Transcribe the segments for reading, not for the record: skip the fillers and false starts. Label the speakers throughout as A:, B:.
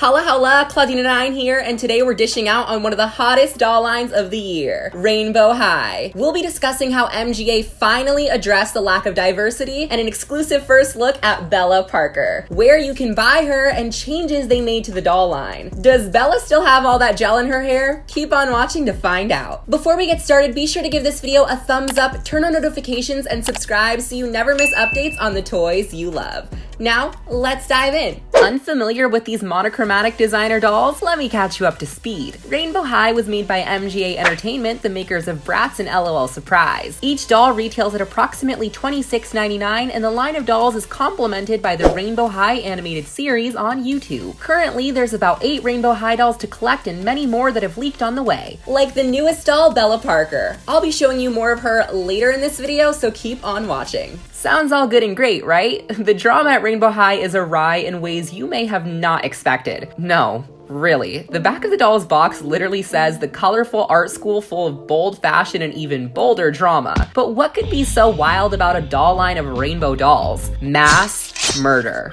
A: Holla holla, Claudina9 here, and today we're dishing out on one of the hottest doll lines of the year, Rainbow High. We'll be discussing how MGA finally addressed the lack of diversity and an exclusive first look at Bella Parker, where you can buy her and changes they made to the doll line. Does Bella still have all that gel in her hair? Keep on watching to find out. Before we get started, be sure to give this video a thumbs up, turn on notifications, and subscribe so you never miss updates on the toys you love. Now, let's dive in. Unfamiliar with these monochromatic designer dolls? Let me catch you up to speed. Rainbow High was made by MGA Entertainment, the makers of Bratz and LOL Surprise. Each doll retails at approximately $26.99, and the line of dolls is complemented by the Rainbow High animated series on YouTube. Currently, there's about 8 Rainbow High dolls to collect and many more that have leaked on the way. Like the newest doll, Bella Parker. I'll be showing you more of her later in this video, so keep on watching. Sounds all good and great, right? The drama at Rainbow High is awry in ways you may have not expected. No, really. The back of the doll's box literally says the colorful art school full of bold fashion and even bolder drama. But what could be so wild about a doll line of rainbow dolls? Mass murder.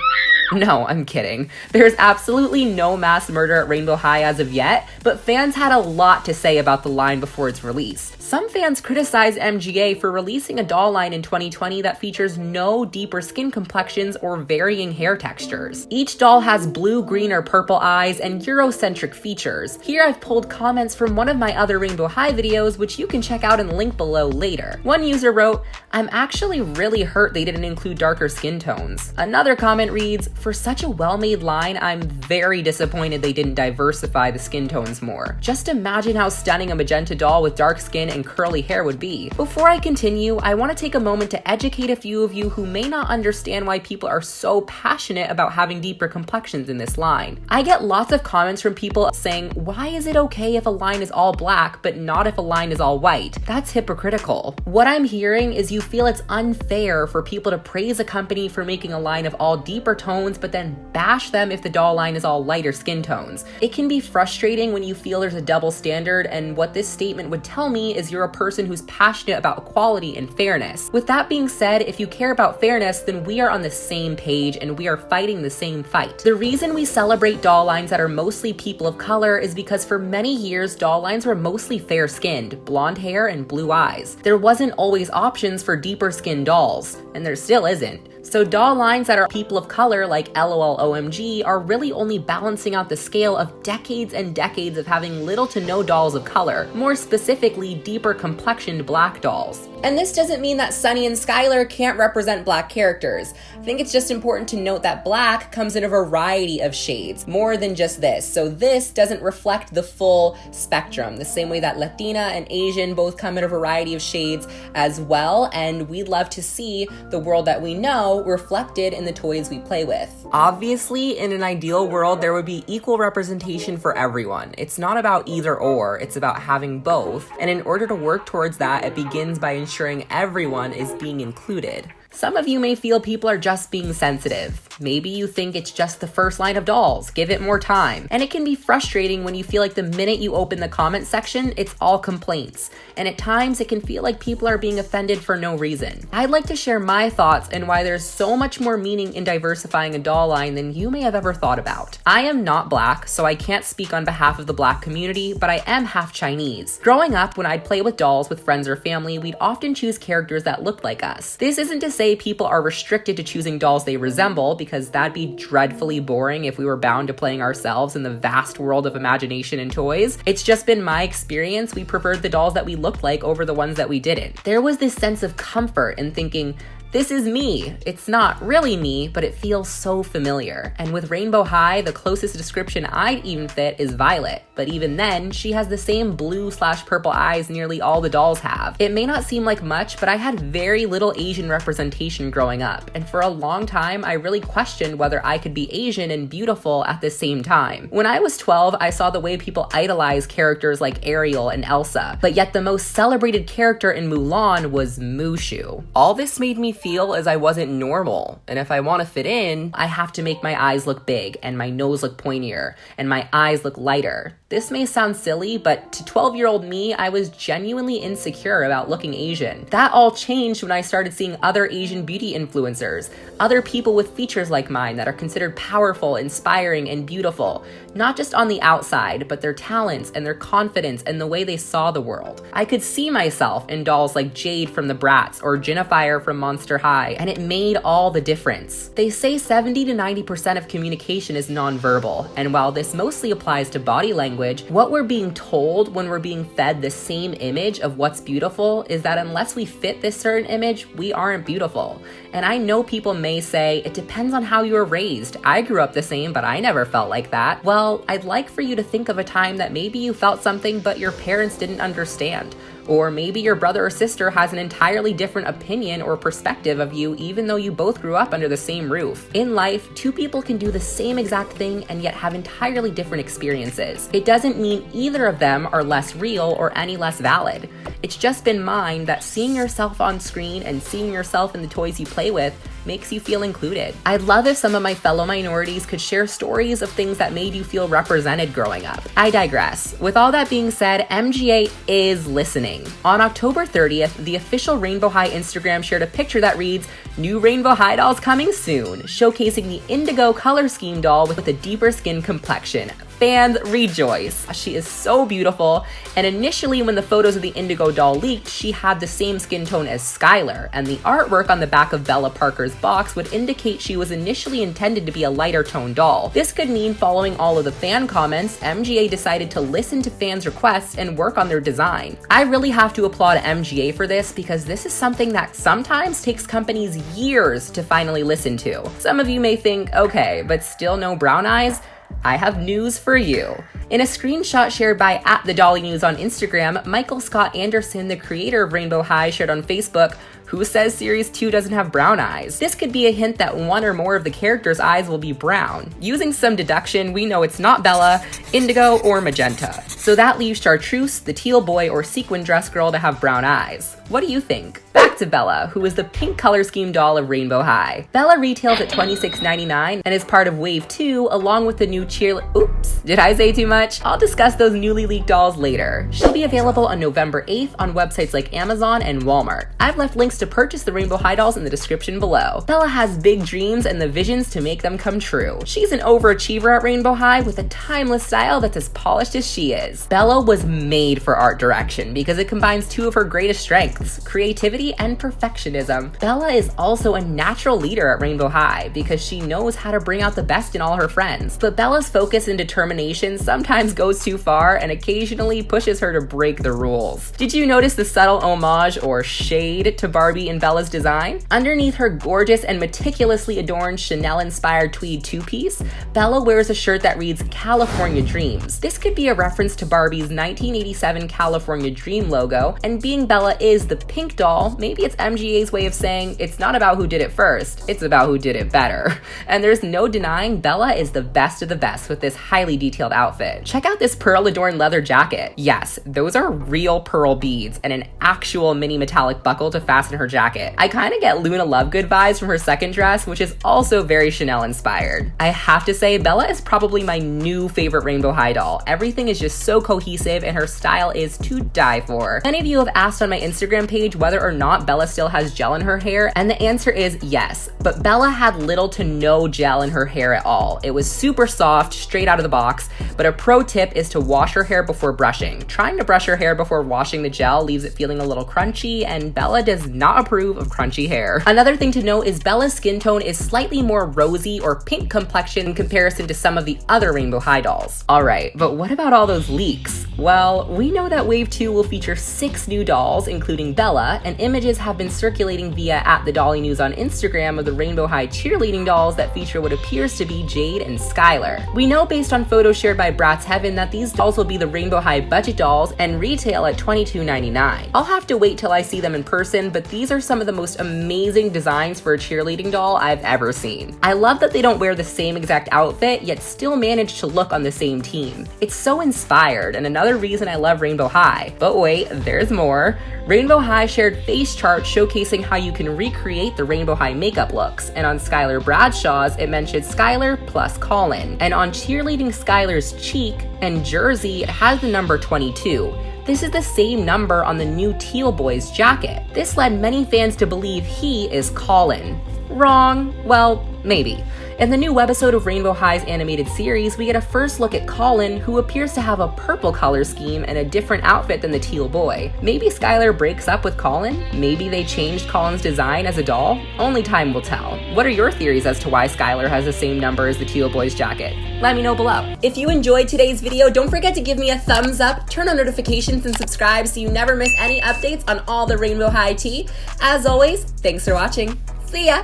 A: No, I'm kidding. There's absolutely no mass murder at Rainbow High as of yet, but fans had a lot to say about the line before its release. Some fans criticize MGA for releasing a doll line in 2020 that features no deeper skin complexions or varying hair textures. Each doll has blue, green, or purple eyes and Eurocentric features. Here I've pulled comments from one of my other Rainbow High videos, which you can check out in the link below later. One user wrote, "I'm actually really hurt they didn't include darker skin tones." Another comment reads, "For such a well-made line, I'm very disappointed they didn't diversify the skin tones more. Just imagine how stunning a magenta doll with dark skin and curly hair would be." Before I continue, I want to take a moment to educate a few of you who may not understand why people are so passionate about having deeper complexions in this line. I get lots of comments from people saying, why is it okay if a line is all black but not if a line is all white? That's hypocritical. What I'm hearing is you feel it's unfair for people to praise a company for making a line of all deeper tones but then bash them if the doll line is all lighter skin tones. It can be frustrating when you feel there's a double standard, and what this statement would tell me is you're a person who's passionate about equality and fairness. With that being said, if you care about fairness, then we are on the same page and we are fighting the same fight. The reason we celebrate doll lines that are mostly people of color is because for many years, doll lines were mostly fair-skinned, blonde hair and blue eyes. There wasn't always options for deeper skinned dolls, and there still isn't. So doll lines that are people of color like LOL OMG are really only balancing out the scale of decades and decades of having little to no dolls of color, more specifically deeper complexioned black dolls. And this doesn't mean that Sunny and Skylar can't represent black characters. I think it's just important to note that black comes in a variety of shades, more than just this. So this doesn't reflect the full spectrum, the same way that Latina and Asian both come in a variety of shades as well, and we'd love to see the world that we know reflected in the toys we play with. Obviously, in an ideal world, there would be equal representation for everyone. It's not about either or, it's about having both. And in order to work towards that, it begins by ensuring everyone is being included. Some of you may feel people are just being sensitive. Maybe you think it's just the first line of dolls. Give it more time. And it can be frustrating when you feel like the minute you open the comment section, it's all complaints. And at times, it can feel like people are being offended for no reason. I'd like to share my thoughts and why there's so much more meaning in diversifying a doll line than you may have ever thought about. I am not black, so I can't speak on behalf of the black community, but I am half Chinese. Growing up, when I'd play with dolls with friends or family, we'd often choose characters that looked like us. This isn't to say people are restricted to choosing dolls they resemble, because that'd be dreadfully boring if we were bound to playing ourselves in the vast world of imagination and toys. It's just been my experience we preferred the dolls that we looked like over the ones that we didn't. There was this sense of comfort in thinking, this is me. It's not really me, but it feels so familiar. And with Rainbow High, the closest description I'd even fit is Violet. But even then, she has the same blue/purple eyes nearly all the dolls have. It may not seem like much, but I had very little Asian representation growing up. And for a long time, I really questioned whether I could be Asian and beautiful at the same time. When I was 12, I saw the way people idolize characters like Ariel and Elsa. But yet the most celebrated character in Mulan was Mushu. All this made me feel as I wasn't normal. And if I want to fit in, I have to make my eyes look big and my nose look pointier and my eyes look lighter. This may sound silly, but to 12-year-old me, I was genuinely insecure about looking Asian. That all changed when I started seeing other Asian beauty influencers, other people with features like mine that are considered powerful, inspiring, and beautiful, not just on the outside, but their talents and their confidence and the way they saw the world. I could see myself in dolls like Jade from the Bratz or Jennifer from Monster High, and it made all the difference. They say 70 to 90% of communication is nonverbal, and while this mostly applies to body language, what we're being told when we're being fed the same image of what's beautiful is that unless we fit this certain image, we aren't beautiful. And I know people may say, it depends on how you were raised. I grew up the same, but I never felt like that. Well, I'd like for you to think of a time that maybe you felt something, but your parents didn't understand. Or maybe your brother or sister has an entirely different opinion or perspective of you, even though you both grew up under the same roof. In life, two people can do the same exact thing and yet have entirely different experiences. It doesn't mean either of them are less real or any less valid. It's just been mine that seeing yourself on screen and seeing yourself in the toys you play with makes you feel included. I'd love if some of my fellow minorities could share stories of things that made you feel represented growing up. I digress. With all that being said, MGA is listening. On October 30th, the official Rainbow High Instagram shared a picture that reads, "New Rainbow High dolls coming soon," showcasing the indigo color scheme doll with a deeper skin complexion. Fans rejoice. She is so beautiful, and initially when the photos of the indigo doll leaked, she had the same skin tone as Skylar, and the artwork on the back of Bella Parker's box would indicate she was initially intended to be a lighter tone doll. This could mean following all of the fan comments, MGA decided to listen to fans' requests and work on their design. I really have to applaud MGA for this because this is something that sometimes takes companies years to finally listen to. Some of you may think, okay, but still no brown eyes? I have news for you. In a screenshot shared by @TheDollyNews on Instagram, Michael Scott Anderson, the creator of Rainbow High, shared on Facebook, "Who says Series 2 doesn't have brown eyes?" This could be a hint that one or more of the characters' eyes will be brown. Using some deduction, we know it's not Bella, indigo, or magenta. So that leaves Chartreuse, the teal boy or sequin dress girl, to have brown eyes. What do you think? Back to Bella, who is the pink color scheme doll of Rainbow High. Bella retails at $26.99 and is part of Wave 2 along with the new Oops, did I say too much? I'll discuss those newly leaked dolls later. She'll be available on November 8th on websites like Amazon and Walmart. I've left links to purchase the Rainbow High dolls in the description below. Bella has big dreams and the visions to make them come true. She's an overachiever at Rainbow High with a timeless style that's as polished as she is. Bella was made for art direction because it combines two of her greatest strengths, creativity and perfectionism. Bella is also a natural leader at Rainbow High because she knows how to bring out the best in all her friends. But Bella's focus and determination sometimes goes too far and occasionally pushes her to break the rules. Did you notice the subtle homage or shade to Barbie in Bella's design? Underneath her gorgeous and meticulously adorned Chanel-inspired tweed two-piece, Bella wears a shirt that reads California Dreams. This could be a reference to Barbie's 1987 California Dream logo, and being Bella is the pink doll, maybe it's MGA's way of saying it's not about who did it first, it's about who did it better. And there's no denying Bella is the best of the best with this highly detailed outfit. Check out this pearl-adorned leather jacket. Yes, those are real pearl beads and an actual mini metallic buckle to fasten her jacket. I kind of get Luna Lovegood vibes from her second dress, which is also very Chanel inspired. I have to say, Bella is probably my new favorite Rainbow High doll. Everything is just so cohesive and her style is to die for. Many of you have asked on my Instagram page whether or not Bella still has gel in her hair, and the answer is yes, but Bella had little to no gel in her hair at all. It was super soft, straight out of the box, but a pro tip is to wash her hair before brushing. Trying to brush her hair before washing the gel leaves it feeling a little crunchy, and Bella does not approve of crunchy hair. Another thing to note is Bella's skin tone is slightly more rosy or pink complexion in comparison to some of the other Rainbow High dolls. Alright, but what about all those leaks? Well, we know that Wave 2 will feature 6 new dolls, including Bella, and images have been circulating via @TheDollyNews on Instagram of the Rainbow High cheerleading dolls that feature what appears to be Jade and Skylar. We know based on photos shared by Bratz Heaven that these dolls will be the Rainbow High budget dolls and retail at $22.99. I'll have to wait till I see them in person, but these are some of the most amazing designs for a cheerleading doll I've ever seen. I love that they don't wear the same exact outfit, yet still manage to look on the same team. It's so inspired, and another reason I love Rainbow High. But wait, there's more. Rainbow High shared face charts showcasing how you can recreate the Rainbow High makeup looks, and on Skylar Bradshaw's, it mentioned Skylar plus Colin, and on Cheerleading Skylar's cheek, and jersey, it has the number 22. This is the same number on the new Teal Boys jacket. This led many fans to believe he is Colin. Wrong? Well, maybe. In the new webisode of Rainbow High's animated series, we get a first look at Colin, who appears to have a purple color scheme and a different outfit than the Teal Boy. Maybe Skylar breaks up with Colin? Maybe they changed Colin's design as a doll? Only time will tell. What are your theories as to why Skylar has the same number as the Teal Boy's jacket? Let me know below. If you enjoyed today's video, don't forget to give me a thumbs up, turn on notifications, and subscribe so you never miss any updates on all the Rainbow High tea. As always, thanks for watching. See ya!